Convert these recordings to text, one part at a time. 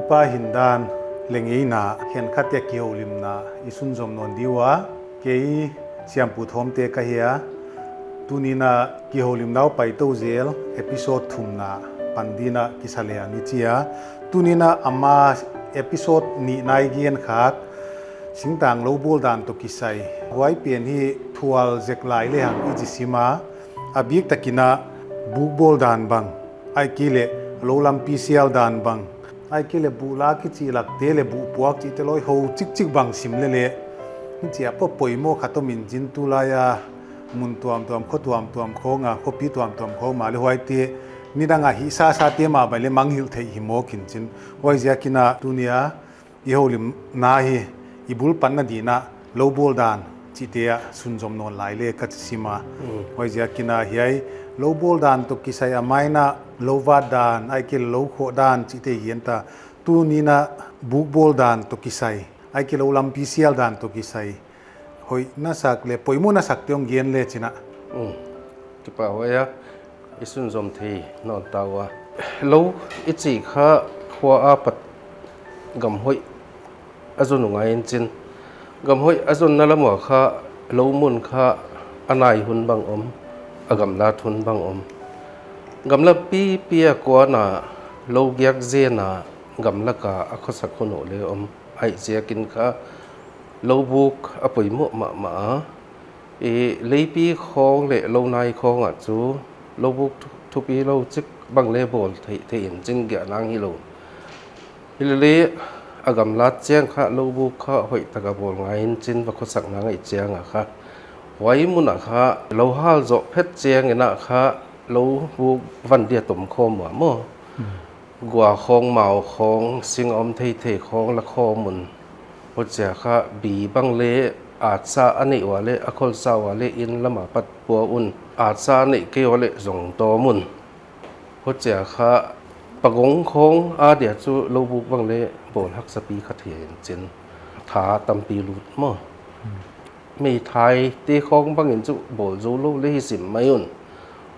pa hindan lengei na hen khatia ki holim na isun jom non diwa kei siampu thom te ka hia tunina ki holim nau pai to zel episode thumna pandina kisalea ni chia tunina ama episode ni nai gian khat singtang lo bol dan to kisai huai pian hi thual zeklai le hang ijisima abik takina buk bol dan bang ai kile lo lam pcl dan bang ai kile bula ki chi lak te le bu puak chi te loi ho chik chik bang sim le le chia po poimo khatomin jin tulaya mun tuam kho tuam khonga kho pi tuam kho ma le huai te nidanga hi sa te ma ba le manghil thei hi mo kin chin wai zia kina dunia i holim na hi ibul panna dina lo bol dan chi te sunjom non lai le ka sima wai zia kina hiai lo bol dan to kisai amaina lo wa dan ai ke lo kho dan chi te yenta tu nina buk bol dan to kisai ai ke lo lam pcl dan to kisai hoi na sak le poimu na sak teong gen le china ti pa hoya isun zom thei non tawa lo ichi kha khwa a pat gam hoi azun ngai chin gam hoi azun na lamwa kha lo mun kha anai hun bang om agam la thun bang om gam la pi pia ko na lo gyak je na gam la ka akhosak khono le om ai je kin kha lo buk apoi mo ma e leipi khong le lo nai khong a chu lo buk thu pi lo chik bang le bol thei in jing gya nang hi lo le agam la cheng kha lo buk kha hoi taka bol ngai in chin ba khosak na ngai cheng a kha wai mun a kha lo hal zo phet cheng ina kha lo buk van dia tom khom wa mo gwa khong mau khong sing om thei khong la kho mun ho cha kha bi bang leอาจซาอันนี้ว่าเลยอคอลซาว่าเลยอินละมาปัดปัวอุ่นอาจซานี่เกี่ยวเลยส่งตัวมุนเพราะเจ้าข้าปะกงคงอาเดียจูโลบุกบังเลยโบนฮักสปีขัดเหียนจินถาตำปีลุดมั่มีไทยตีคงบังเห็นจูโบจูโลเลยสิมไม่อุ่น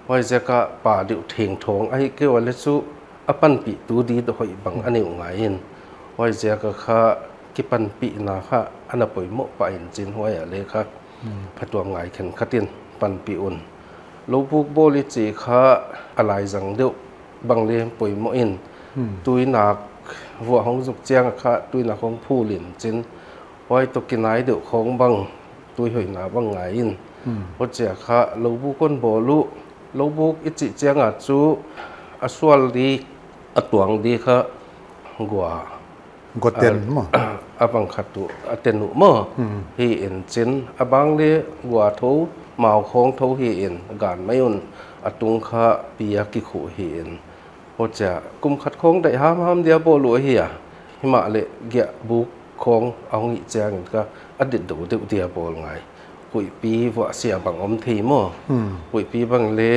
ว่าจะกะป่าดิวเถียงทองไอ้เกี่ยวเลยจูอปันปีตูดีตัวหอยบังอันนี้ง่ายอินว่าจะกะข้ากิปันปีนาค่ะอันน่ะป่วยหมอปะอินจินห้วยอะเลยค่ะพัดตัวง่ายเข็นคัดตินปันปีอุ่นลูกบุกโบลิจีค่ะอะไรจังเดียวบางเรื่องป่วยหมออินตุยหนักหัวของสุกเจียงค่ะตุยหนักของผู้หลินจินห้วยตกกินไหนเดียวของบางตุยหอยหนาบางไงอินเพราะเจ้าค่ะลูกบุกคนโบลุลูกบุกอิจิเจียงอาจูอสวลดีอตวงดีค่ะกัวกดเต็นมั้งบังขัดตัวเต็นหนุมั้งเฮียนจินบางเลยวัวทูหมาของทูเฮียนการไม่ยุ่นตุงข้าปียกิขุเฮียนโอจะกุมขัดของได้ห้ามเดียวโบลัวเฮียหิมะเลยเกี่ยบุกของเอาหิแจงก็อดีตดูเดียวโบลไงคุยปีวัวเสียบังอมทีมั้งคุยปีบางเลย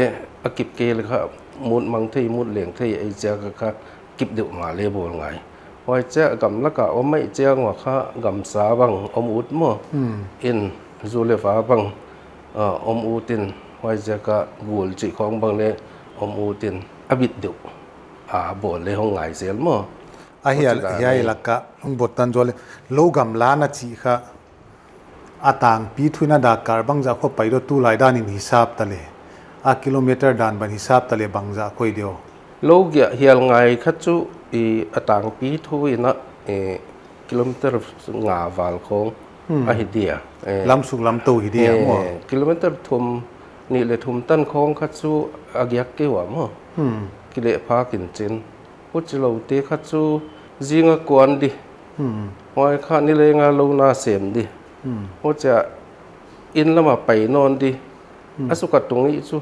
กิบเกลครับมุดมังทีมุดเหลียงทีไอเจ้าก็กิบเดียวมาเลยโบลไงไว้เจ้ากำลักะอมไม่เจ้างว่าข้ากำสาบังอมอุดมั่วอินจูเลฟ้าบังอมอุตินไว้เจ้ากะกูลจิของบังเลยอมอุตินอบิดเดียวบ่นเลยห้องไงเสียมั่วเฮียลักกะบทตันจวนเลยโลกำลานาจิค่ะต่างปีทุนดาการบังจากพวกไปรถตู้หลายด้านนิฮิซาบตะเลกิโลเมตรด้านบันฮิซาบตะเลบังจากคุยเดียวโลกเฮียไงคัดจูต่างปีทุยนะกิโลเมตรงาวาลของหิเดียลำสุกลำโตหิเดียมั้งกิโลเมตรทุมนี่เลยทุมตั้นของคัดจูอากิยักเกวมั้งกิเลพากินจินพุทธโลเตคัดจูจิงกวนดิวันข้านี่เลยงาโลนาเสมดิพุทธจะอินละมาไปนอนดิอสุกัดตรงนี้จู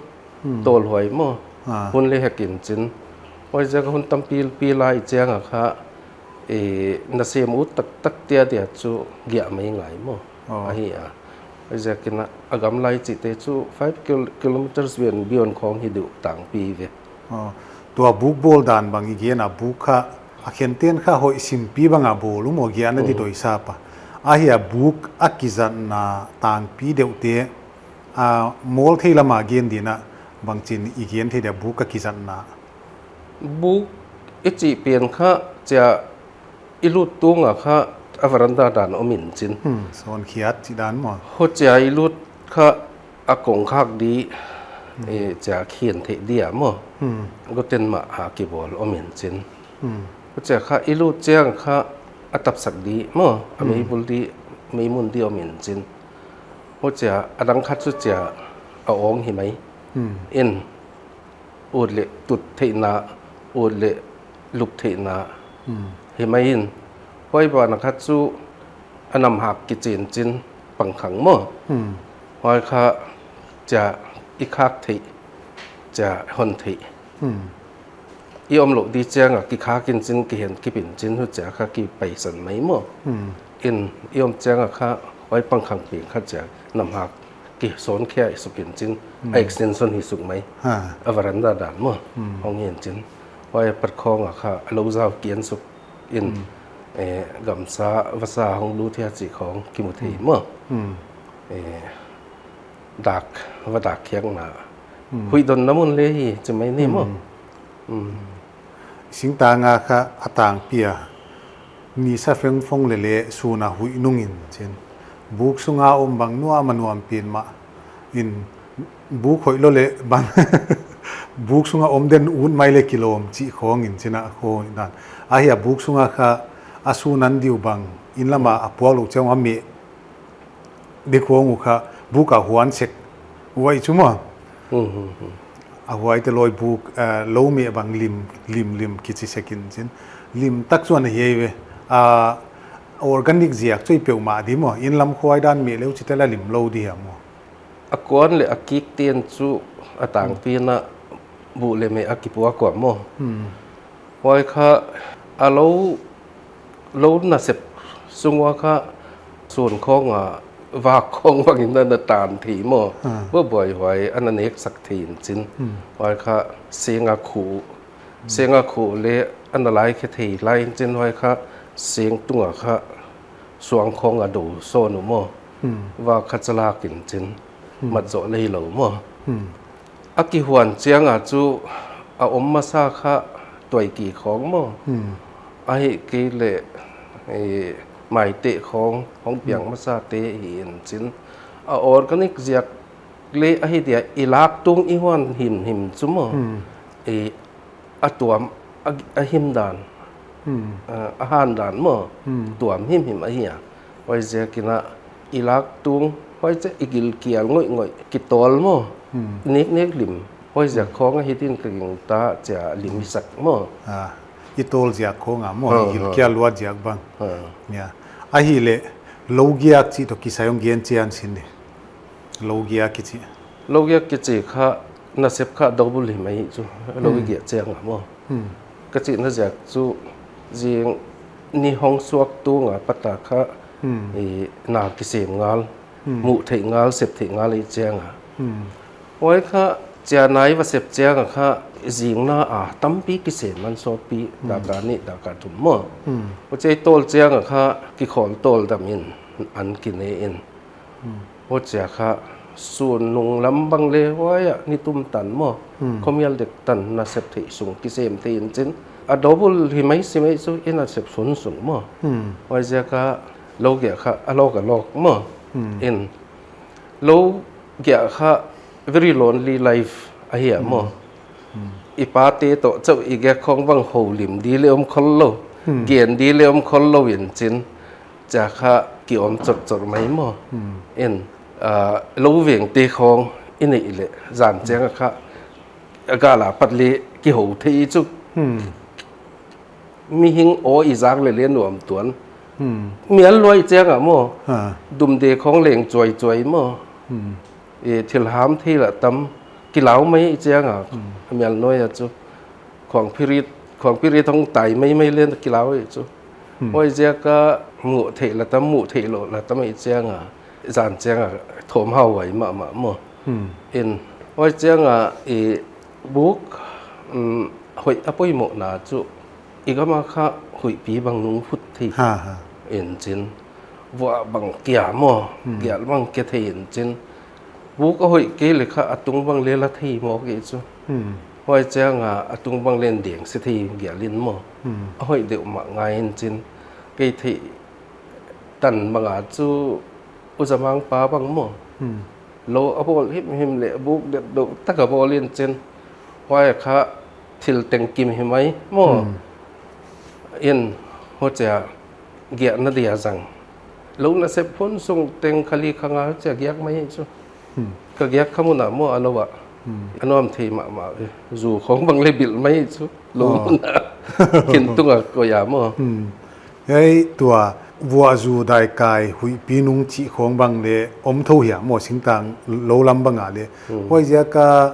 โตลหอยมั้งคนเลยกินจินว่าจะคนตั้มปีลายเจียงอะค่ะนักเสียมุดตักเตียเดียจูเกี่ยไม่ง่ายมั้งเฮียว่าจะกินอากาศลายจิตเตจู5 kilometers beyond ของฮิดุต่างปีเวตัวบุกบอลดานบางอีกอย่างนะบุกค่ะเขียนเตียนค่ะหอยสิมปีบางบอลลุโมเกียนนั่นที่โดยทราบปะเฮียบุกกิจันนะต่างปีเดียวเตะมอลที่ละมาเกียนดีนะบางจินอีกอย่างที่เดียบุกกิจันนะบุกอิจิเปลี่ยนค่ะจะ อีลูดตุ้งอ่ะค่ะอวรันดาดานอมินจินสอนเขียดสิดานหมอโหใจอีลูดค่ะอากงคักดีจะเขียนเทเดียมอก็เต็นมาหากิบอลอมินจินโหใจค่ะอีลูดเจียงค่ะอัตับสักดีมอมีบุลดีมีมุนดีอมินจินโหใจอดังคัดสุดจะเอาองหิไหมอินอุดเลตุดเทนาอุดเลลุกเทนาเห็นไหมอินห้อยบานักคัดสู้อันนำหักกิจินจินปังขังมั่วห้อยข้าจะอีคักทิจะหนทิอีอมหลกดีเจียงกิขากินจินกิเห็นกิปินจินหัวจะข้ากิไปสันไหมมั่วอินอีอมเจียงข้าไว้ปังขังปีข้าจะนำหักกิสนแค่สุกินจินไอเซนส่วนหิสุกไหมอวรันดาดานมั่วห้องเห็นจินไว้ประคองข้าเราเจ้าเกียนสุกอินกำซาภาษาของดูเทียจีของกิมุทีมั่วดักว่าดักเคียงหนาคุยดนน้ำมันเลยจะไม่นี่มั่วสิงตางาค่ะอตางเปียนี่ซะเฟงฟงเลสูนาหุยนุ่งอินเช่นบุกสุงาอมบังนัวมันวมเปียนมาอินบุกหอยโลเลบังบุกสุงาอมเดนอุ่นไม่เลกิโลมจีของอินเชนะโคนั่นอาเฮียบุกสุงาค่ะอาสูนันดิวบังอินละมาอปัวลูกเจ้าว่ามีเด็กหัวงูค่ะบุกอาหวนเช็กไว้ชั่วโมงอาหวยแต่ลอยบุกโลเมียบังลิมกิจเช็กินจินลิมตักส่วนเฮียเวออร์แกนิกเสียช่วยเปียวมาดีมั้งอินลำควายด้านมีเลี้ยวจิตละลิมโลดีอ่ะมั้งอากวนเลยอากิกเตียนจูอาต่างปีน่ะบุเลยไม่อากิปัวกว่ามั้งไว้ค่ะอาโลน่ะเสพซุงว่าค่ะส่วนของวากของว่ากินนั่นตานถีมั้งเมื่อบ่อยไว้อันนั้นเอกสักทีจินไว้ค่ะเสียงอาคูเลยอันอะไรแค่ทีไล่จินไว้ค่ะเสียงตัวค่ะสวงของดูโซนุมั้งว่าคัจลากินจินมัดโจเลยเหล่ามั้งอากิหวนเจียงจูอาอมมาซาค่ะตัวกี่ของมั้งไอ้กีเลหมายเตะของเปียงมาซาเตะเห็นจินออร์แกนิกเจียกเลไอ้เดียอีลักตุงอีหวนหิมจุมั้งอตัวหิมดานอาหารดานมั้งตัวหิมไอ้เหี้ยไว้เจียกินะอีลักตุงไว้เจอีกิลเกียงง่อยกิตอลมั้งเน็กลิมไว้เจียของไอ้ที่กึ่งตาจะลิมิสักมั้งอีโตลเจียกของมั้งกิลเกียลวัดเจียกบังเนี่ยอาฮิเลโลกียจิตกิสายองเกียนเจียนสินเดโลกียกิจิค่ะน่าเสพค่ะดับเบิลหิมะจูโลกียเจียงมั้งกิจิน่าจะจูเจียงนี่ห้องสวกตัวปัตตาค่ะนากิเสมงาลมุเถงาลเสพเถงาลอีเจียงไว้ค่ะเจียนายว่าเสพเจียงค่ะจิงน่าตั้มปีกิเสมันโซปีดาการนี่ดาการถุมมั้งว่าใจโตลเจียงค่ะกิขอนโตลดามินอันกินเองว่าเจียค่ะส่วนนุ่งลำบังเลไว้นี่ตุ้มตันมั้งเขามีอะไรเด็กตันน่าเสพเถสุงกิเสมเทียนจินอะดับเบิลหิมะสิไม่สู้น่าเสพสุนมั้งว่าเจียค่ะโลกเกี่ยค่ะโลกกับโลกมั้งโลกเกี่ยค่ะ very lonely life ไอ้เหี้ยมั้งอีปาเตโตเจ้าอีแกของบังโหลิมดีเลยคนโลเกียนดีเลยคนโลเห็นจินจะค่ะกี่อมจดไหมมั้งโลเวียงตีของอินี่เลยจานเจ้าค่ะกาลาปัดลีกี่โหที่จุมีหิงโออีจากเลยเรียนหน่วมตวนเมียรวยเจ้ามั้งดุมเดของเหล่งจวยมั้งที่หามที่ละตำกิเหลาไม่เจียงเมียน้อยจูของพิริท้องไตไม่เล่นกิเหลาจูว่าเจียก็หมู่เถละตำหมู่เถโลละตำไม่เจียงจานเจียงถมเฮาไว้มามั่งว่าเจียงบุกหอยอปุยหมกนาจูอีกมาค่ะหอยปีบางนุ่งพุทธิจินว่าบางเกียมั่งเกียบางเกียเทียนจินบุกหอยเกลิค่ะอตุงบางเลละทีหมอกจูว่าเจ้าอตุงบางเลนเดียงสิทีเกียลินมั่งหอยเดียวมาไงจิน cái thị tần bằng à chú u giờ mang phá bằng mỏ lô ở bộ him lệ bút đẹp độ tất cả bộ liên trên hoài khá thil tên kim him ấy mỏ yên hỗ trợ ghẹ nó địa rằng lúc nó sẽ phun sung tên khali khang á sẽ ghẹ mấy chú cái ghẹ không muốn nào mỏ alo ạ anh nói thì mà dù không bằng lấy bill mấy chú lúc khiến tung à coi à mỏ cái tua vua dù đại cài hui pinung chỉ khong bằng le om thâu hiểm mò sinh tang lâu lắm bằng à le quay ra cả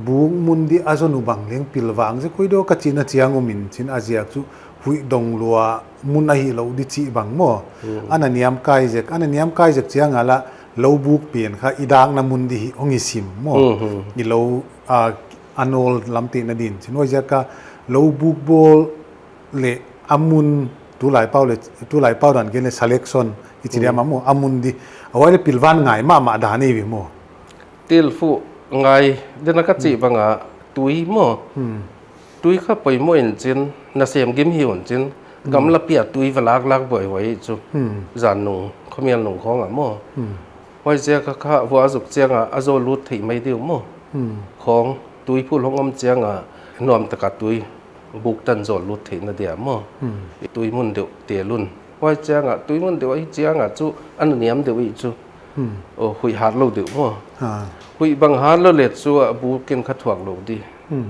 buông mun đi azonu bằng leng pil vang se koi do ka china chiang o min chin azia chu hui dong lua mun ahi lo di chi bang mo ananiam kai jek chiang ala lo buk pian kha idang na mun di ongi sim mo ni lo anol lamti na din chin wai ja ka lo buk bol le amun tu lai pau dan gen selection ichiria ma mo amun di awai le pilwan ngai ma da ni wi mo til fu ngai dena ka chi banga tui mo tui kha poi mo in chin na sem gim hi on chin gam la pia tui valak lak boi chu zan nu khomial nu khong a mo wai je ka kha wa zuk chiang a azo lut thei mai diu mo khong tui phul hongom chiang a nom ta ka tui buk tan zol lut thei na dia mo tui mun deu te lun wai chiang a tui mun deu ai chiang a chu an niam deu i chu o hui hat lo deu mo hui bang han lo let chu bu ken khat thuak lo di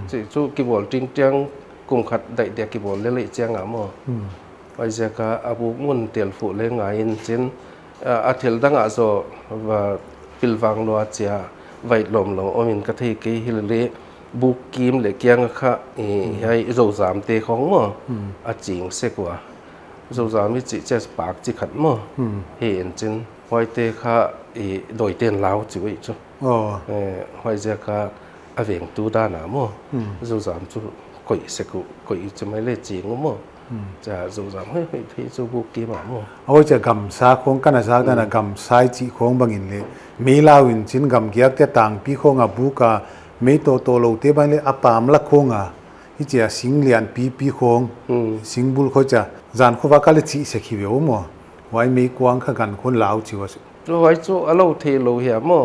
chi chu ki bol ting tiang kum khat dai de ki bol le chiang a mo wai ja ka abu mun tel fu le nga in chin a thel dang a zo wa pilwang lo chia vai lom lo omin ka thei ki hil bu kim le kyang kha hai zo zam te khong mo a ching se kwa zo zam mi chi che spark chi khat mo he en chin hoi te kha doi ten lao chi wi chu hoi ja ka a veng tu da na mo zo zam chu koi se ku koi chu mai le ching mo cha zo zam hoi thi chu bu kim ma mo oi cha gam sa khong kana sa da na gam sai chi khong bangin le me lawin chin gam gyak te tang pi khong a bu ka me to lo te ban le apam la khong a hi cha sing lian pi khong sing bul kho cha zan kho wa ka le chi se khi we mo wai me kwang kha gan khon lao chi wa chu wai chu a lo the lo hi mo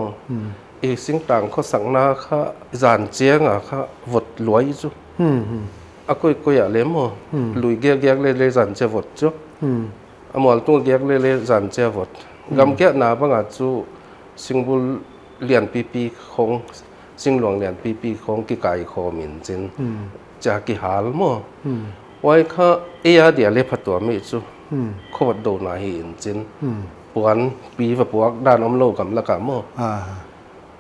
sing tang kho sang na kha zan chiang a kha vot loi chu a koi a le mo lui gyak le zan che vot chu amol tu gyak le zan che vot gam kya na banga chu singbul lian pi khong singluang lian pi khong ki kai kho min chin cha ki hal mo wai kha ya dia le phatwa me chu khowat do na hi in chin puan pi va puak dan om lo kam la ka mo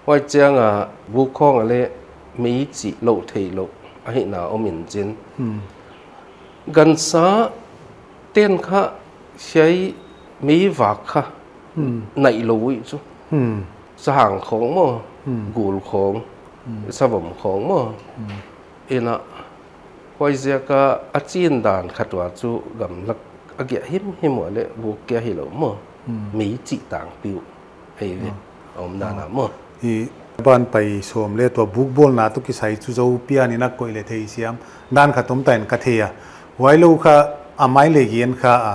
wai chang a bu khong ale mi chi lo thei lo a hi na om in chin gan sa ten kha sei mi va kha nai lo wi chu sa hang khong mo gul khong sa vom khong mo ina hoi zia ka achin dan khatwa chu gam lak agya him mo le bu kya hi lo mo mi chi tang piu hei le om na na mo hi ban pai som le to buk bol na to ki sai chu zo pia ni na koi le thei siam dan khatom tain ka theya wai lo kha amai le yen kha a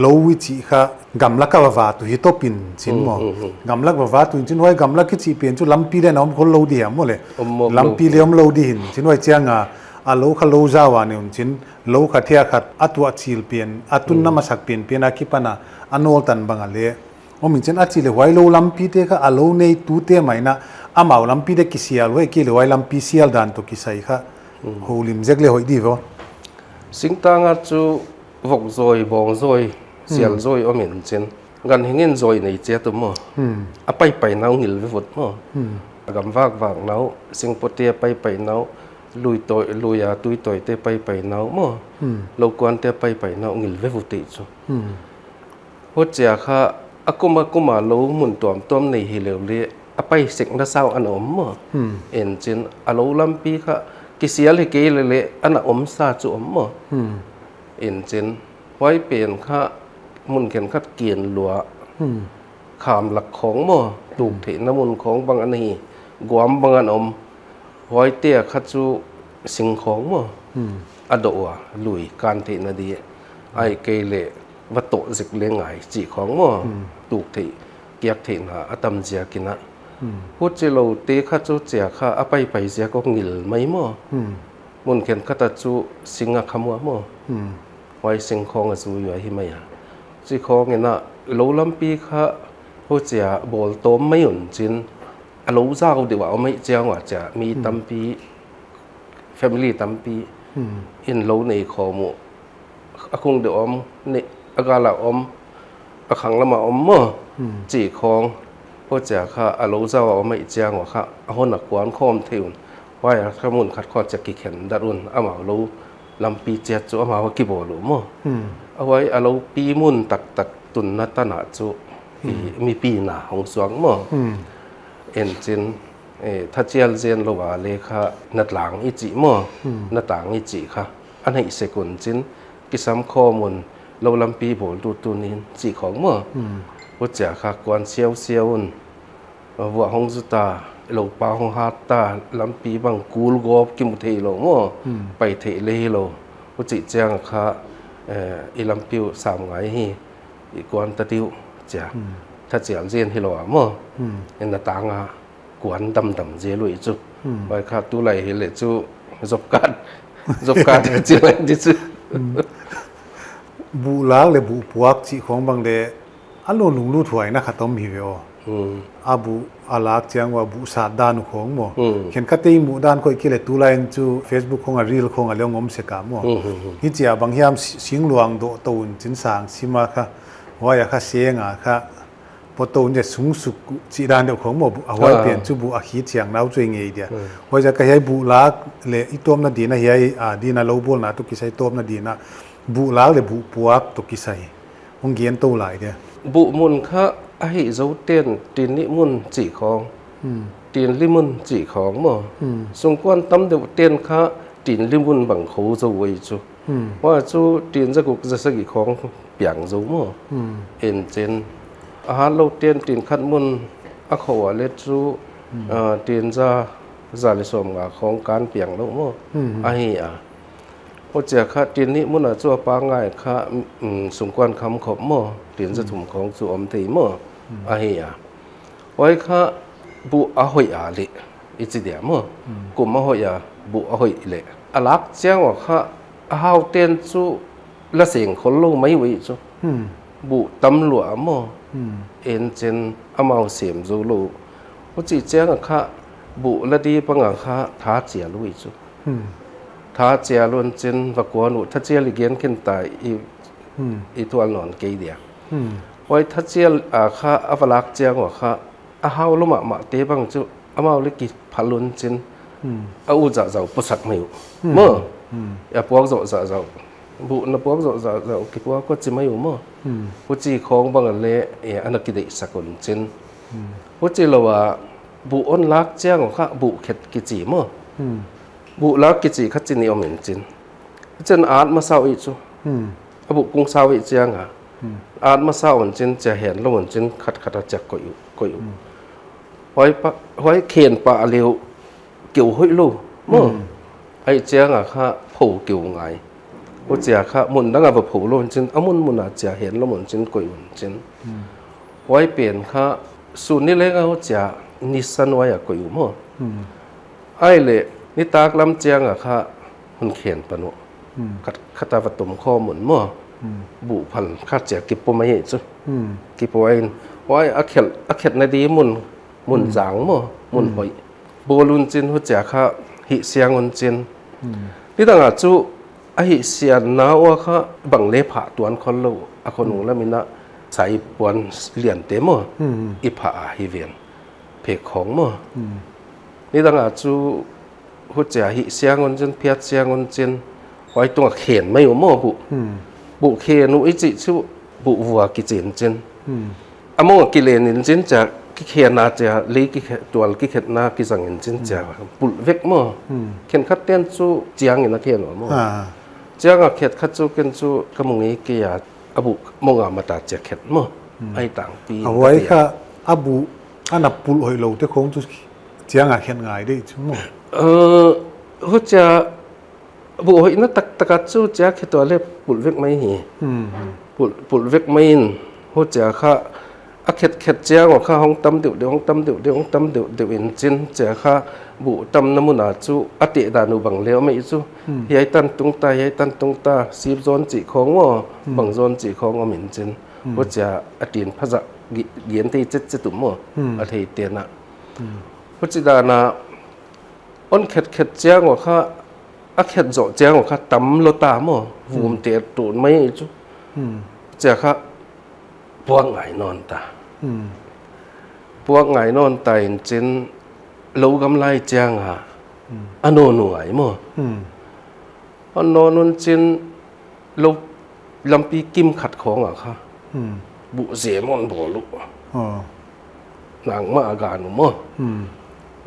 lo wi chi kha gam la ka wa tu hi to pin chin mo gam lak wa tu chin wai gam lak ki chi pen chu lampi le na om khol lo di mo le lampi le om lo di hin chin wai chianga a lo kha lo za wa ne chin lo kha thia khat atwa chil pen atun na masak pen akipana anol tan banga le omin chen achi le wai lo lampi te kha alo nei tu te mai na amau lampi de kisial we ki le wai lampi sial dan to kisai kha holim jek le hoi di vo singtanga chu vok zoi bong zoi sial zoi omin chen gan hingen zoi nei che tu mo a pai nau ngil ve vot mo gam vak nau singpote pai nau lui a tui toi te pai nau mo lo kwan te pai nau ngil ve vot ti chu ho chia kha akuma lo mun tom nei hi le a pai sek na sao an om mo en chin a lo lampi kha kisial hi ke le ana om sa chu om mo en chin wai pen kha mun ken khat kien lua kham lak khong mo tuk the na mun khong bang an hi guam bang an om hoi te kha chu sing khong mo ado wa lui kan the na di ai ke le วัตโตสิกเลงไงจีของม่อตูกที่เกียกที่นาอตัมเจียกินะพูดจิโลเตข้าจูเจียข้าอไปเจียก็งิลไม่ม่อมุนเข็นข้าตาจูสิงะขมัวม่อไว้สิงของจูอยู่ที่ไม่จีของเงินะโลลัมปีข้าพูดเจียบอลโตไม่หยุนจินโลเจ้าเดี๋ยวเอาไม่เจียงว่าจะมีตัมปี family ตัมปีอินโลในขอมุอคงเดี๋ยวอมนี่อากาละอมอขังละมาอมม่อจีของพูดเจียข้าโลเจ้าเอาไม่เจียงว่าข้าเอาหนักกวนข้อมเทียนว่าข้ามุนขัดข้อจะกี่เข็นดัดรุนอามาโลลำปีเจียจูอามาว่ากี่บ่หรือม่อเอาไว้โลปีมุนตักตุนนัตนาจูมีปีหนาของสวงม่อเอ็นจินถ้าเจียลเจนโลว่าเลขานัดหลังอิจิม่อนัดต่างอิจิค่ะอันให้เสกุลจินกิสามข้อมูลโลลำปีโบดูตูนินจีของม่อว่าจะค่ะกวนเซียววัวหงจุตาโลปาหงฮาตาลำปีบังกูลกอบกิมุเทโลม่อไปเทเลโลว่าจิเจียงค่ะอีลำปีสามไงฮีอีกวนตะดิวจ้ะถ้าเจียลเจนฮิโลม่อเอ็นนัดต่างกวนดำเจลุยจุไปค่ะตุไหลเฮเลจุจบการเจียลจิจุบุลากเลยบุปวกจีของบางเดอันโลลุงลู่ถวยนะค่ะต้มหิวอาบุอาลากเจียงว่าบุสาดานุของหมอเห็นคัตเตมุดานก็อีกเลยตุไลน์จู Facebook ของรีลของอะไรงมเสกามหมอฮิเจียบางยามสิงหลวงโดตูนจินสางสิมาค่ะว่าอยากค่ะเสียงค่ะพอตูนจะสูงสุดจีดานเดียวของหมอเอาไว้เปลี่ยนจูบุอาขีเจียงแล้วตัวเองเดียว่าจะก็ให้บุลากเลยอีตัวนั้นดีนะให้ดีนะโลบอลนะตุกิใช้ตัวนั้นดีนะบุลากเลยบุปวกตุกิใส่หงเกียนโตหลายเดียบุมุนค่ะไอ้เจ้าเตียนตีนิมุนจีของตีนลิมุนจีของหมอสงกวนตั้มเดียวเตียนค่ะตีนลิมุนบังเขาจะไว้จูว่าจูตีนจะกุกจะสกิของเปียงจูหมอเอ็นเจนอาหารเราเตียนตีนขัดมุนอาขวาเลจูตีนจะลิสมงาของการเปียงเราหมอไอ้พอเจ้าค่ะตีนนี้มุนจัวปางง่ายค่ะสงกวนคำขบหมอตีนจะถุ่มของจูอมตีหมอไอ้ไว้ค่ะบุอาหอยอาลิอีจีเดียมกุมอาหอยอาบุอาหอยเละอลักเจ้าว่าค่ะอาหาวเตียนจูละเสียงคนลูกไม่ไหวจูบุตำรวจมเอ็นเจนอามาเสียมจูลูว่าจีเจ้าค่ะบุละดีปังค่ะท้าเจียลุยจูท้าเจียล้วนเจนวักวนถ้าเจียลิเกียนขึ้นตายอีตัวหนอนเกยเดียไว้ถ้าเจียค่ะอวลักเจียว่าค่ะอาหาวลุมาเตบังจูอามาลิกิพัลุนเจนอาอุจะเจ้าปุสักไม่อยู่อย่าพวกเจ้าบุนพวกเจ้าคิดว่าก็จะไม่อยู่มั้งผู้จีของบางอันเล่อันนั้นกิจสกุลเจนผู้จีเราว่าบุอันลักเจ้าของข้าบุเข็ดกิจมั้งบุลักกิจขัดจินิอมเห็นเจนเจนอาร์ตมาเศร้าอีกจูบุกงเศร้าอีกเจ้าอ่ะอาร์ตมาเศร้าเจนจะเห็นแล้วเจนขัดจักก็อยู่ไว้เขียนปะเร็วเกี่ยวห้อยลูมั้งไอ้เจ้าอ่ะข้าผูกเกี่ยวไงว่าเจ้าค่ะมุนตั้งแต่แบบผูกลงจนมุนอาจจะเห็นแล้วมุนจนกอยมุนจนไว้เปลี่ยนค่ะส่วนนี้เล็กเขาจะนิสันไว้อะกอยมั่งไอ้เละนี่ตากลำเจียงอะค่ะมันเขียนปะโนขัดตาวัดตุ่มข้อมุนมั่งบุพันข้าเจ้ากิบปไม่เห็นจ้ะกิบปไว้ไว้อาเข็ดในดีมุนจางมั่งมุนหอยโบลุนจินหัวเจ้าค่ะหิเสียงมุนจินนี่ต่างหากจู่ไอ้เสียนน้าว่าเขาบังเล่ผ่าตัวคนโลอาคนหนุ่มแล้วมีน่ะใส่ปวนเหรียญเต็มมั้งอีผ่าฮิเวียนเพกของมั้งนี่ต่างหากจู่หัวใจหิเสียงคนจนเพียรเสียงคนจนไว้ตัวเขียนไม่อยู่มั้งบุเขียนอุจิจู่บุวัวกิจนจนอามั่งกิเลนจนจะกิเขียนน่าจะลีกิตัวกิเขียนน่ากิสังจนจะปุลเวกมั้งเขียนขัดเตียนจู่เจียงอย่างนั้นเขียนหรอมั้งเจ้าก็เข็ดขัดจูกันจูกำมงนี้กี่ยาอบุมงอามาตัดจะเข็ดมั้งไอ้ต่างปีเอาไว้ค่ะอบุอันนับปุลหอยโลที่คงจูเจียงเข็ดง่ายได้ชั่วโมงเขาจะ บุหอยนัตักตะกัดจูจ้าคิดตัวเล็บปุลเวกไม่หีปุลเวกไม่นหัวจ้าค่ะอาเข็ดเจ้าว่าข้าห้องตำเดี๋ยวห้องตำเดี๋ยวห้องตำเดี๋ยวอินจินจ้าค่ะบุตำน้ำมุนาจูอติดานุบังเลี้ยวไม่จูยายตันตุงตายายตันตุงตาซีบโซนจีของว่าบังโซนจีของว่ามินจินหัวจ้าอตินพระจักเยียนที่เจ็ดตุ่มว่าอธิเตียนะหัวจิดานาอันเข็ดเจ้าว่าข้าอาเข็ดโจเจ้าว่าข้าตำโลตามว่าฟูมเตียตูนไม่จูจ้าค่ะพวกไงนอนตาพวกไงนอนตายจินลูกำไรเจียงฮะอันโนหน่วยมั้งอันโนนุนจินลูกลำปีกิมขัดของอ่ะค่ะบุเสียมันบ่ลุหนังมาอาการมั้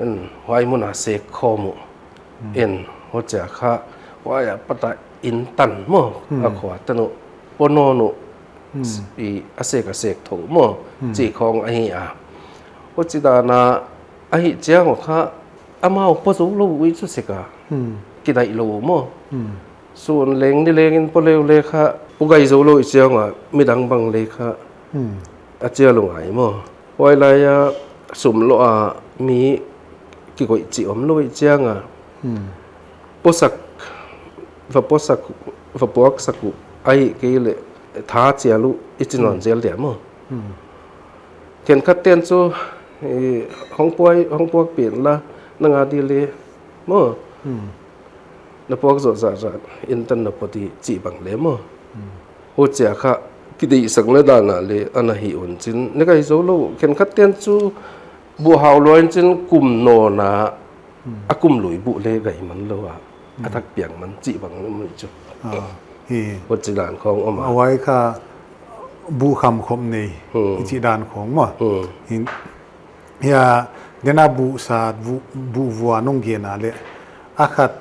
งไว้มุนาเสกคอมุหัวใจค่ะว่าอย่าปะตะอินตันมั้งอาขวาตนุปนนุอีอาเสกถูมั้งจีของไอ้หัวจิดานาไอ้เจ้าของข้าอามาอุปสุลูวิสุเสกากิได้ลูมั้งส่วนเล็งนี่เล็งปเลวเลค่ะปุกไก่สุลูเจ้าอ่ะไม่ดังบังเลค่ะอาเจ้าลงไหนมั้งไว้ไรสมโลมีกี่คนจีอมลูเจ้าอ่ะปสักปวกสักไอ้กี่เลยท้าเจ้าลูอิจินอนเจ้าเดียมั้งเห็นคัดเตียนซูห้องปวกเปลี่ยนละนังอาดีเลยมั้งนับปวกสดสะอาดอินเทอร์เน็ตพอดีจีบังเลยมั้งหัวใจค่ะกิดสังเลดานาเลยอันนั้นหิวจินนี่ก็ไอ้โซโล่เห็นคัดเตียนซูบัวหาวลอยจินกุมโนนากุมหลุยบุเล่ไก่มันเลยว่าทักเปียงมันจีบังนั่นมันจุหัวใจด่านของออกมาเอาไว้ค่ะบูคำคมในจิดานของมั้งเฮียเดน่าบูซาบูวัวนงเกียนาเลยอาคัด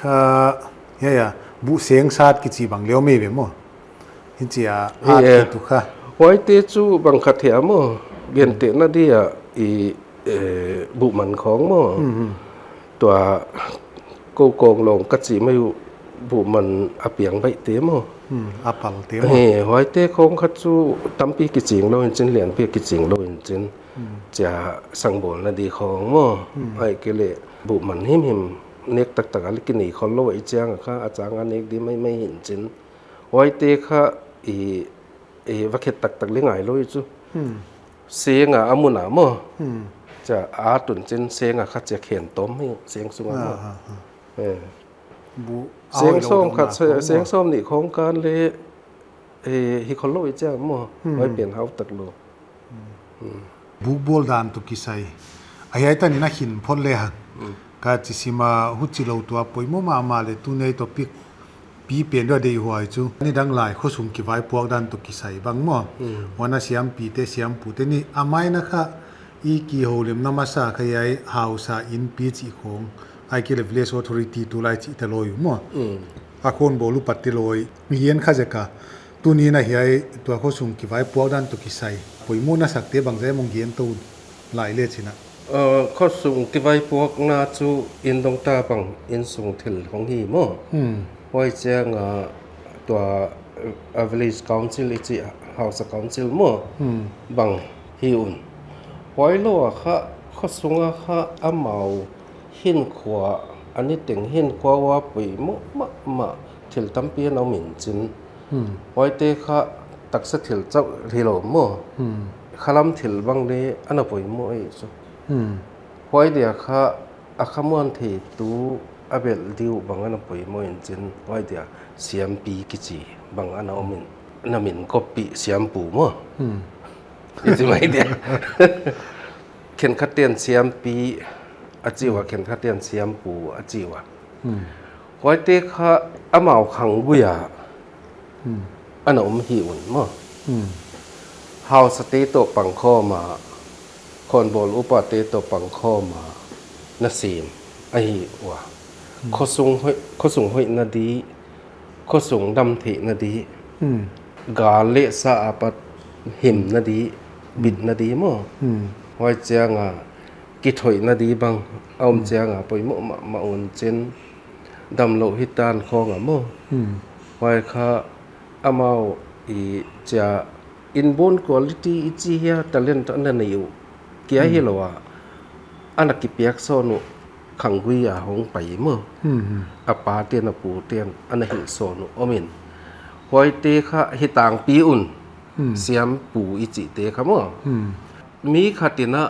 ค่ะเฮียบูเสียงซาดกิจิบังเลี้ยวไม่เบี้ยมั้งเห็นจีอาตุค่ะไว้เตจูบังคัดเถียมั้งเรียนเตน่าดีบุมันของมั้งตัวโกโกงลงกัจจิไม่บุมันอาเปียงไปเตมั้งอาปัลเตมั้งไว้เตของคัดจูตั้มปีกิจิงโลอินจินเหรียญปีกิจิงโลอินจินจะสังบนนาดีของมั้งไอ้เกลบุมันหิมเนกตักอะไรกินนี่คนโลไอเจียงค่ะอาจารย์อันเนกดีไม่เห็นจินไว้เตค่ะวักเข็ดตักเลี้ยงไงโลจูเสียงอามุนมั้งจะอาตุนจินเสียงค่ะจะเขียนต้มให้เสียงสูงมั้งเสียงส้มค่ะเสียงส้มนี่ของการเลยฮิคอนโลไอเจียงมั้งไว้เปลี่ยนเฮาตักโลบุกบอลดานตุกิไซไอ้ตันนี่น่าหินพ้นเลยฮะก็จิสิมาหุจิโลตัวป่วยมั่วมาเลยตัวนี้ตัวปีเปลี่ยนด้วยเดียวหัวจูนี่ดังหลายข้อสุ่มกี่ไว้พวกดานตุกิไซบางมั่ววันนั้นเสียมปีเตเสียมปูเตนี่อาไม่นะคะอีกี่โฮลิมน้ำมาซาขยายฮาวซาอินปีจีของไอ้เกลเวลสออทอริตี้ตัวไล่จิตลอยมั่วอาคนบอลูปัตติลอยมีเย็นข้าจะกะตัวนี้นะเฮียตัวข้อสุ่มกี่ไว้พวกดานตุกิไซป่วยมั่วน่าสักเตะบางใจมองเย็นตูนหลายเลือดสินะข้อสูงที่ไว้พวกนาจูอินตงตาบังอินสูงถึงของฮีมั้งไว้เจ้าตัวvillage council อีจี house council มั้งบังฮิอุนไว้โลค่ะข้อสูงค่ะอาเมาหินขวาอันนี้ถึงหินขวาว่าไปมาถึงตั้มเปียนเอาหมิ่นจินไว้เตะค่ะตักสถิลเจ้าที่เรามั้งขลัมถิลบังเดอันนั้นไปมั้งไอ้สุไว้เดียค่ะอาขมวนที่ตูอาเบลดิวบางอันไปมั้งจินไว้เดียเสียมปีกิจิบางอันเอาหมิ่นน้ำหมิ่นก็ปีเสียมปูมั้งอีสิไม่เดียเข็นขัดเตียนเสียมปีอาจิวะเข็นขัดเตียนเสียมปูอาจิวะไว้เตะค่ะอาเมาขังกุยาอันนั้นหิวมั้งเฮาสติโตปังข้อมาคนบอลอุปาเตโตปังข้อมานาซีมไอ้วะข้อสูงห้อยนาดีข้อสูงดำเถนาดีกาเลสาปัดหิมนาดีบิดนาดีมั้งไว้เจ้างกิถอยนาดีบังเอาเจ้างไปมาอุ่นเจน ดำโลหิตานของอ่ะมั้งไว้ค่ะอามาอีจะinborn quality ichi ya talent an na yu kia hi lowa anak ki piak so nu khangui a hong pai mo apa te na pu ten an hi so nu omin hoi te kha hi tang pi un siam pu ichi te kha mo mi khatina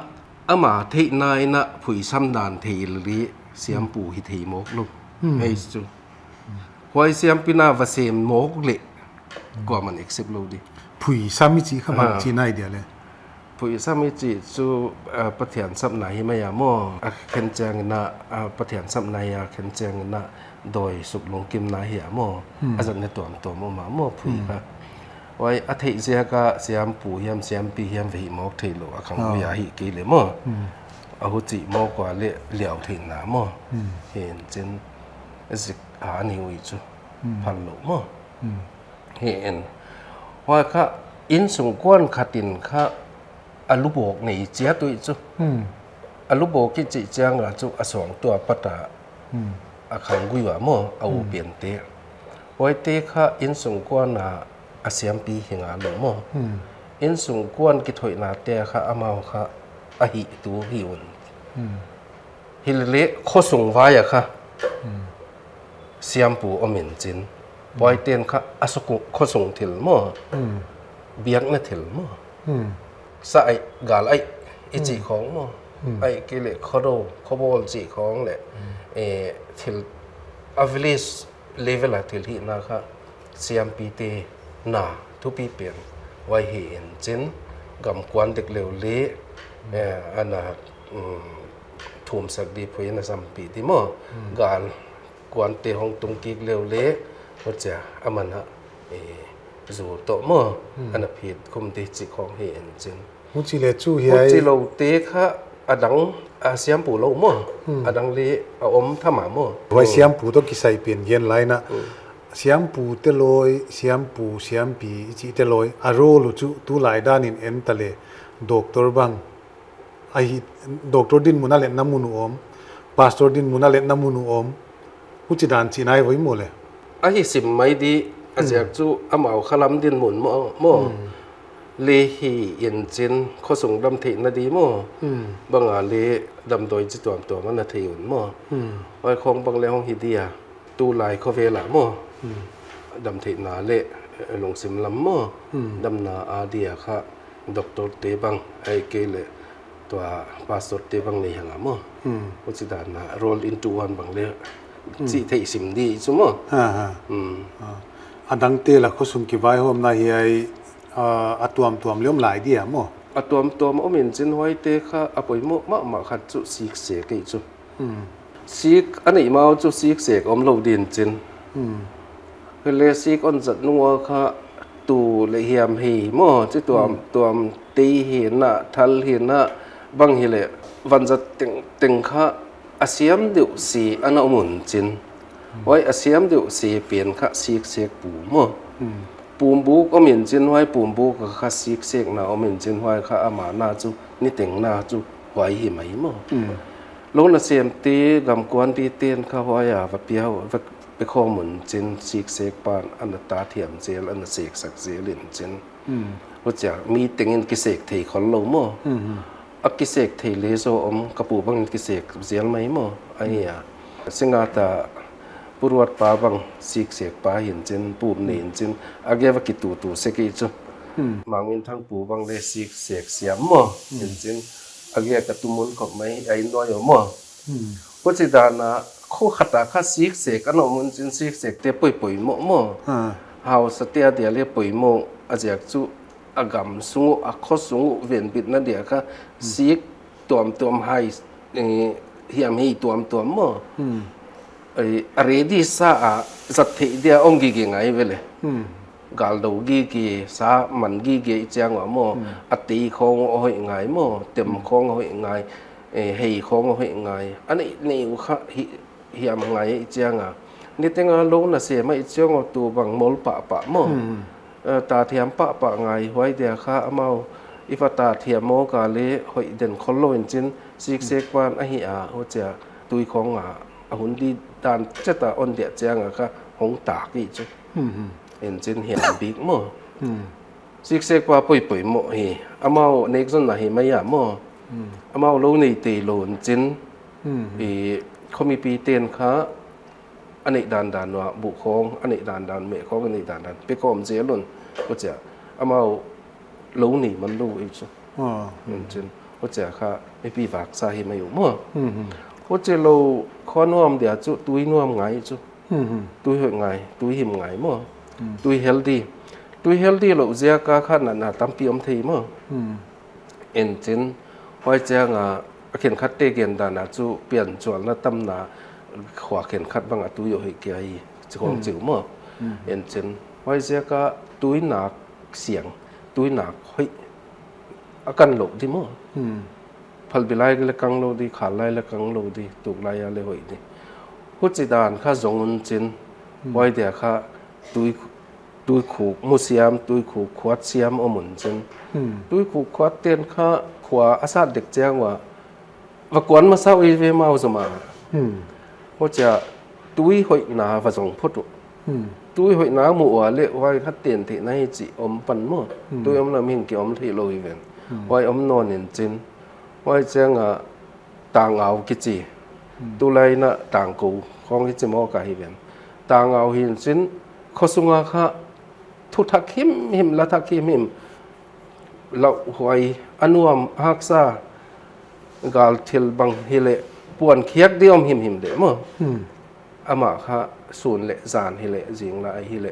ama thei nai na phui sam dan thei li siam pu hi thei mok lu ei chu hoi siam pina va sem mok le ko man accept lo di phủi samichi kha bang chi nai dia le phui samichi chu pathian sap na hi maya mo a khen chang na pathian sap na ya khen chang na doi sup long kim na hi mo azan ne tom tom ma mo phui ka wai a thei sia ka siam pu hiam siam pi hiam ve mok thei lo a khang ya hi ki le mo a hu chi mo kwa le liao thei na mo hen chen zik a ni wi chu phan lo mo henว่าค่ะอินสงกวนขัดินค่ะอลุโบกนี่เจียตุยจุอลุโบกกิจิจังอ่ะจุอสองตัวปะตะอะขังกุยว่าหม้อเอาเปลี่ยนเตไว้เตค่ะอินสงกวนน่ะอาเซียมปีหิงาหลหม้ออินสงกวนกิถอยนาเตค่ะอามาค่ะอะหิตูหิวนฮิเลเลโคสงไว้อ่ะค่ะเซียมปูอมินจินปอยเตียนค่ะอสกุโคสงถิลหม้อเบียกนะถิลหม้อสะไอกาลไออิจิของหม้อไอกิเลโคโดโคบอลจิของแหละถิลอเวลิสเลเวลอะถิลหินะค่ะเซียมปีเตนาทุปีเปลี่ยนไว้เห็นจินกำกวนเด็กเหลวเละอันน่ะทุ่มสักดีพวยนะสัมปีติหม้อกาลกวนเตหงตุงกิกเหลวเละว่าจะอามันฮะจู่โตมออันนั้นผิดคุมติจิของเห็นจริง มุจิเลจูเฮีย มุจิโลเตค่ะอดังอาเซียมปูโลมออดังเลอาอมทามามอไว้เสียมปูต้องกิใส่เปลี่ยนเย็นไลนะเสียมปูเตลอยเสียมปูเสียมปีจิเตลอยอารลุจูตูหลายด้านเอ็นตะเลด็อกเตอร์บังไอด็อกเตอร์ดินมุนาเลนน้ำมุนอมพาสตอร์ดินมุนาเลนน้ำมุนอมมุจิดานจีนายไว้หมดเลยไอ้สิมไม่ดีอาจจะจู่อามาขลัมดินหมุนมอเลหีเย็นจินข้อส่งดำถินาดีมอบางอาเลดำโดยจิตตัวมันนาทีอุ่นมอไอ้ของบางเลห้องฮิดียตูลายข้อเวลามอดำถินาเลลงสิมลำมอดำนาอาเดียค่ะด็อกเตอร์เตบังไอ้เกเลตัวพาสตอร์เตบังเลยหงามอวัชิดานะ roll into one บางเลจิเทสิมดีซุมออันดังเตละข้อสุนกิไว้หอมนาเฮียอัตวมเลี้ยมหลายเดียมั้งอัตวมอมินจินไว้เตค่ะอปอยมาขัดจุสีเสกจุสีอันนี้มาจุสีเสกอมโลดินจินคือเลสีกอนจัดนัวค่ะตูเลเฮียมฮีมั้งจิตัวตีเห็นน่ะทัลเห็นน่ะบางเฮเลวันจะติงค่ะอาเซียมเดียวสีอันอมุนจินไว้อาเซียมเดียวสีเปลี่ยนค่ะสีเสกปูมั้งปูมบุกอมินจินไว้ปูมบุกก็ค่ะสีเสกน่ะอมินจินไว้ค่ะอามานาจุนี่ติงนาจุไว้หิไหมมั้งลงละเสียมตีกำกวนตีเตียนค่ะไว้วัดเปียวไปข้อมุนจินสีเสกปานอันตาเทียมเจลอันเสกสักเจลินจินว่าจะมีติงอินกิเสกที่คนโลมั้งอักกิเสกที่เลโซอมกระปูบังกิเสกเจียลไหมมั้งไอ้เนี่ยสิงาตาปุรวัตปาบังสีเสกปาเห็นจินปูบเนินจินอาเกวกิตูเสกิจุมังมินทั้งปูบังเลสีเสกเสียมมั้งเห็นจินอาเกกตุมุนของไม่ไอ้น้อยมั้งวัชิดานะข้อขัดตาข้าสีเสกอันนั้นมันจินสีเสกเตะป่วยมั้งเฮาสเตียเดียเรียป่วยมั้งอาจจะจู่อากำสูงอักข้อสูงเวียนบิดนั่นเดียค่ะสีตัวมให้เฮียมให้ตัวมั้งไอ้เรดี้ซาจัดที่เดียองกีไงเวลกาลดูกีซามันกีเจียงว่ามั้งอัติของเอาให้ไงมั้งเต็มของเอาให้ไงเฮของเอาให้ไงอันนี้นี่ว่าเฮียมไงเจียงนี่แต่งาลงน่ะเสียไม่เจียงเอาตัวบังมอลปะมั้งตาเทียมปะไงไว้เดียค่ะเอามาอีฟตาเทียมโมกาเลหอยเด่นคนโลนจินซีกเซกวานไอเหียเขาจะตุยของ หุ่นดีดานจะตาอ่อนเดียแจ้งค่ะหงตากอีจุเอ็นจินเห็นบิ๊กมั้งซิกเซกว่าป่วยๆหมดเฮอามาเน็กซ์น่ะเฮไม่ยามั้งอามาลูนี่ตีโลนจินเขามีปีเตียนค่ะอันนี้ดานว่าบุคงอันนี้ดานเมฆของอันนี้ดานไปก่อมเจลุนก็จะอามาลูนี่มันลูอีจุเอ็นจินก็จะค่ะไม่ปีฝากสาเหตุมาอยู่มั้งก็จะเราข้อนวมเดี๋ยวจุตุยนวมไงจุตุยเหไงตุยหิมไงมั้งตุยเฮลตี้ตุยเฮลตี้เราเจ้าก็ขันน่ะตั้มปีอมทีมั้งเอ็นจินไว้เจ้าเขียนคัดเตเกียนดานะจุเปลี่ยนจวนแล้วตั้มนาขวาเขียนคัดบางตุยอยู่เหกี่ยจะของจิ๋วมั้งเอ็นจินไว้เจ้าก็ตุยหนักเสียงตุยหนักเฮ้ยอาการหลบดีมั้งพัลบิไลก็เลยกังโลดีขาไลเลยกังโลดีตุกไลอะไรหอยดีหุจิดานข้าจงอุนจินไว้เดียข้าตุยขู่มุสยามตุยขู่ขวดเสียมอมุนจินตุยขู่ขวดเตียนข้าขวาอาซาเด็กแจ้งว่ากวนมาเศร้าอีเวมาสมาหุจะตุยหอยนาผสมพุทธตุยหอยนาหมู่เละไว้ข้าเตียนที่ในจิอมปันมั่วตุยอมละมิ่งเกี่ยมที่โลอีเวนไว้อมนอนเห็นจินไว้เจ้าต่างเอากิจิตุไลน่ะต่างกูของกิจิมอกาฮิเวนต่างเอาหินจินข้อสุงาคะทุทักหิมละทักหิมเราหวยอนุมฮักษากาลทิลบังฮิเลปวนเคียกเดียมหิมเดมอามาคะศูนย์เลจานฮิเลจิงละไอฮิเล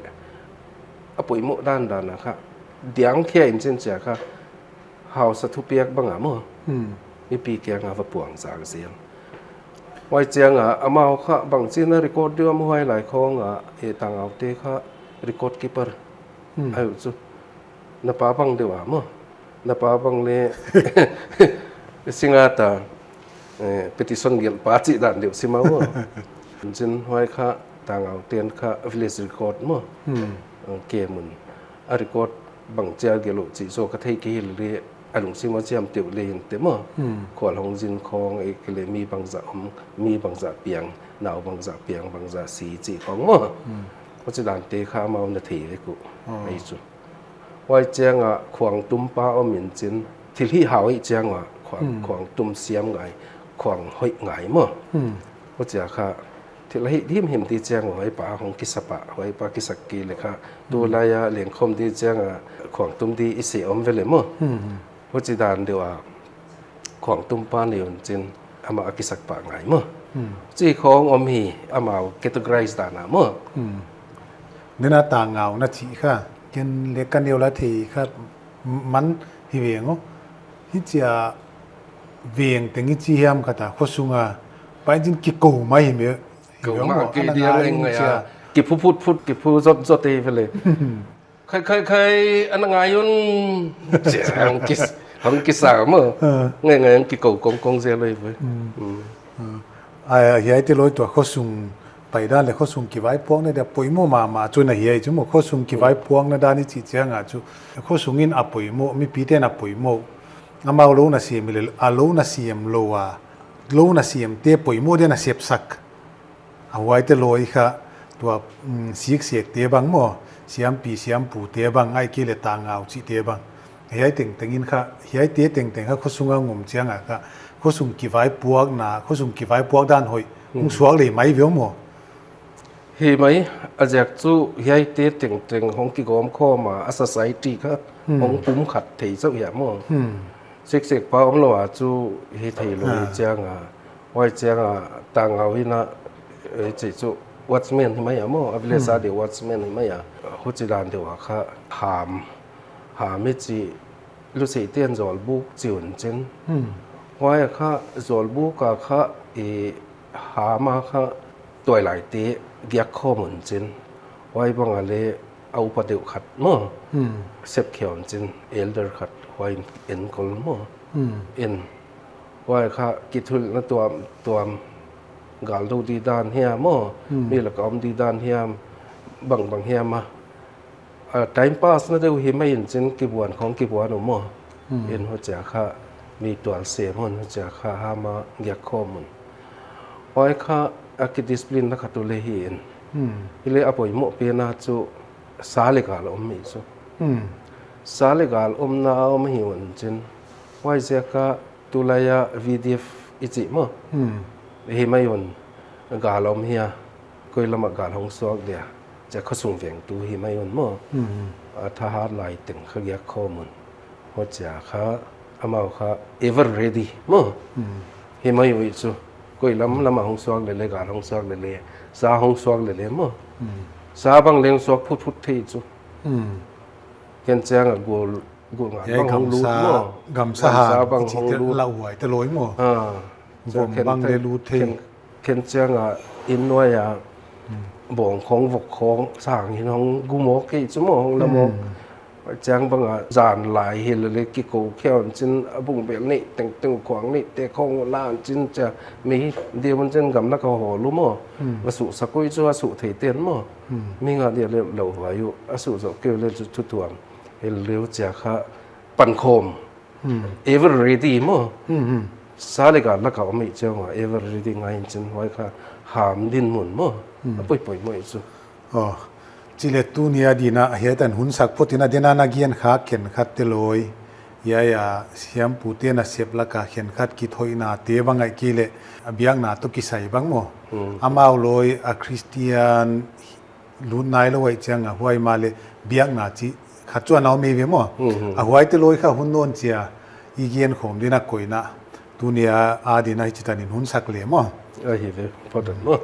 อปุยโมด้านนะคะเดียงเคียอินจินเจ้าค่ะเฮาสะทุเปียกบังอ่ะมั้งมีปีเกียงอาปวงสางเสียงไว้เจียงอามาค่ะบางจีนรีคอร์ดเดียวมวยหลายของต่างเอาเตะค่ะรีคอร์ดคีเปอร์ไอ้จุนับปังเดียวมั้งนับปังเลยสิงห์ตาเปติสันเกลปาจิดันเดียวสิมามั้งจีนไว้ค่ะต่างเอาเตียนค่ะวิลเลจรีคอร์ดมั้งเกมุนรีคอร์ดบางเจ้าเกลุจิโซกะเทกิลเรอลุงซิมาเจียมเตียวเลนเตมขวลงจินคองเอกเลมีบางจะมีบางจะเปียงหนาวบางจะเปียงบางจะสีจีของมั้งก็จะดันเตะข้ามานาทีเลยกูไอ้จุไว้เจียงขวางตุ้มป้าอมินจินที่หาวไอ้เจียงขวางตุ้มเสียมไงขวางหอยไงมั้งก็จะค่ะที่ละที่เห็นที่เจียงไว้ป่าของกิสปะไว้ป่ากิสกีเลยค่ะตัวลายเหลียงคมที่เจียงขวางตุ้มดีอิเสียมเวเลยมั้งก็จะดันเดียวขวางตุ้มป้าเนี่ยจินอามากิสักปะไงมั้งจีของอมีอามาเกตกไรส์ดานะมั้งนี่น่าต่างเงาหน้าที่ค่ะกินเล็กกันเดียวละทีครับมันหิเวงฮิจะเวียงแต่งี้จียมค่ะแต่ข้อสุงไปจินกิโกไม่เห็นไหมกูมากิเดียเองไงกิพูดกิพูจดเตไปเลยใครอันไงยุนเจ้าของกิสาวมั้งไงกิโกกงเสียเลยเว้ยไอ้เฮียที่ลอยตัวข้อสุงไปด้านเลยข้อสุงกี่ไว้พวงเนี่ยเดี๋ยวปุ๋ยโมมาจนไอ้เฮียจุ่มข้อสุงกี่ไว้พวงเนี่ยด้านนี้จีเจียงจุข้อสุงอินอปุ๋ยโมมีปีเต้นอปุ๋ยโมอามาโลน่ะเสียมเลยโลน่ะเสียมโลน่ะเสียมเตะปุ๋ยโมเดี๋ยวน่ะเสียบสักเอาไว้แต่ลอยค่ะตัวเสียกเตะบังโมเสียมปีเสียมปูเตะบังไอ้กี่เลยต่างเอาจีเตะบังเฮียแต่งอินค่ะเฮียเตะแต่งค่ะข้อสุงงมเจียงค่ะข้อสุงกี่ไว้พวงน่ะข้อสุงกี่ไว้พวงด้านหอยมึงสวกเลยไหมเวียวโมเฮ้ยไหมอาจารย์จู่เฮียเตะแต่งของกี่กอมข้อมาอาศัยตีค่ะของปุ่มขัดถี่เจ้าอย่างมั้งเสกป้าอมโลอาจู่เฮียถี่เลยเจียงไว้เจียงต่างเอาวินะจิจู่วัตเมนไม่อะมั้งอภิเลศาเดียววัตเมนไม่อะหุจิดานเดียวค่ะหาไม่จีรู้สึกเตียนจอลบุกจิวนจินไว้ค่ะจอลบุกก็ค่ะหามาค่ะตัวหลายเตะเกียกข้อมูลจินไว้บางอะไรเอาประเดี๋ยวขัดมั้งเซฟเขียวจินเอลเดอร์ขัดไว้เอ็นกอลมั้งเอ็นไว้ค่ะกิทุลนั่นตัวกาลดูดีดานเฮียมั้งมีหลักอมดีดานเฮียบางเฮียมาไทม์พาสนั่นเดียวเห็นไม่เห็นจินกีบวนของกีบวนหนูมั้งเอ็นหัวใจค่ะมีตัวเสียมันหัวใจค่ะหามาเกียกข้อมูลไว้ค่ะ ki discipline la khatu le hi in ile apoi mo pe na chu sa le ka om mi chu sa le gal om na om hi won chin wai ze ka tulaya vdf ichi mo hi mai won ga lom hia koi lama ga hong sok diaจะเขาส่งเวียงตูหิไม่ยนมั่วทหารลายตึงเขาเรียกข้อมูลว่าจะเขาอามาเขา ever ready มั่วหิไม่ยนจูก็อีลำหงสวกเลยการหงสวกเลยสาหงสวกเลยมั่วสาบางเลี้ยงสวกพุทธิจูเห็นแจ้งกูงานบางหงรูมั่วกำสาบางหงรูละหวยตะลอยมั่วบางเดรูเทเห็นแจ้งอินน้อยบ่งของวกของสร้างหินของกูหมอกอีสมองละมองจังบังจานหลายเฮลเลยกิโกแค่จินบุงแบบนี้แต่งตึงขวางนี่แต่ของล้านจินจะมีเดียวมันจินกับนักหอรู้มั้วสุสกุยจัวสุเทเตียนมั้มีงานเดียวเลยเหล่าหัวอยู่สุสกุยเลยทุกตัวเฮลเลี้ยวจากเขาปันโคมever ready มั้สาลิกาลักเขาไม่เจ้าว่า ever ready ไงจินไว้ค่ะหามดินหมุนมั้ป่วยๆมั้ยซุอ๋อจิเลตูเนียดีนะเฮตันหุนสักพตินะเดนานาเกียนขาเข็นขัดเตลอยยายาเสียมปูเตนะเสียบละกาเข็นขัดกิถอยนาเตบังไงกิเลอเบียงนาตุกิใส่บังโมอามาวลอยอะคริสเตียนลุนนายลอยจังอะหวยมาเลเบียงนาจิขัดจวนเอาเมเวโมอะหวยเตลอยค่ะหุนโนนเจียอีเกียนขมดีนะกอยนะตูเนียอาดีนะจิตานินหุนสักเลโมเฮ้ยพอดมั้